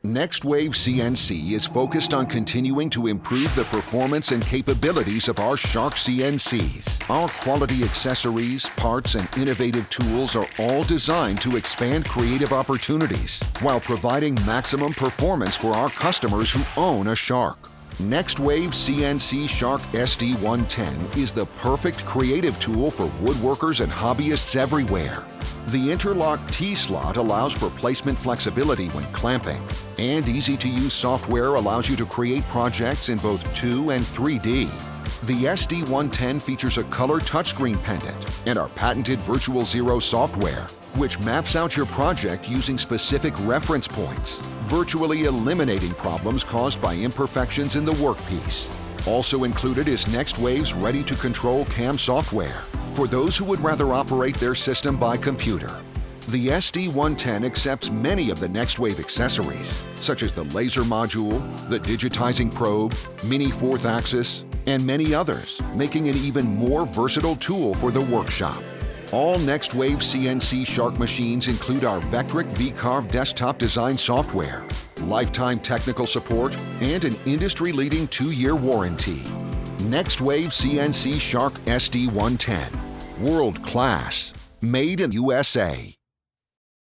NextWave CNC is focused on continuing to improve the performance and capabilities of our Shark CNCs. Our quality accessories, parts, and innovative tools are all designed to expand creative opportunities while providing maximum performance for our customers who own a Shark. NextWave CNC Shark SD110 is the perfect creative tool for woodworkers and hobbyists everywhere. The interlock T-slot allows for placement flexibility when clamping, and easy-to-use software allows you to create projects in both 2 and 3D. The SD110 features a color touchscreen pendant and our patented Virtual Zero software, which maps out your project using specific reference points, virtually eliminating problems caused by imperfections in the workpiece. Also included is NextWave's ready-to-control CAM software for those who would rather operate their system by computer. The SD110 accepts many of the NextWave accessories, such as the laser module, the digitizing probe, mini 4th axis, and many others, making it an even more versatile tool for the workshop. All NextWave CNC Shark machines include our Vectric V-Carve desktop design software, lifetime technical support, and an industry-leading 2-year warranty. NextWave CNC Shark SD110. World class. Made in USA.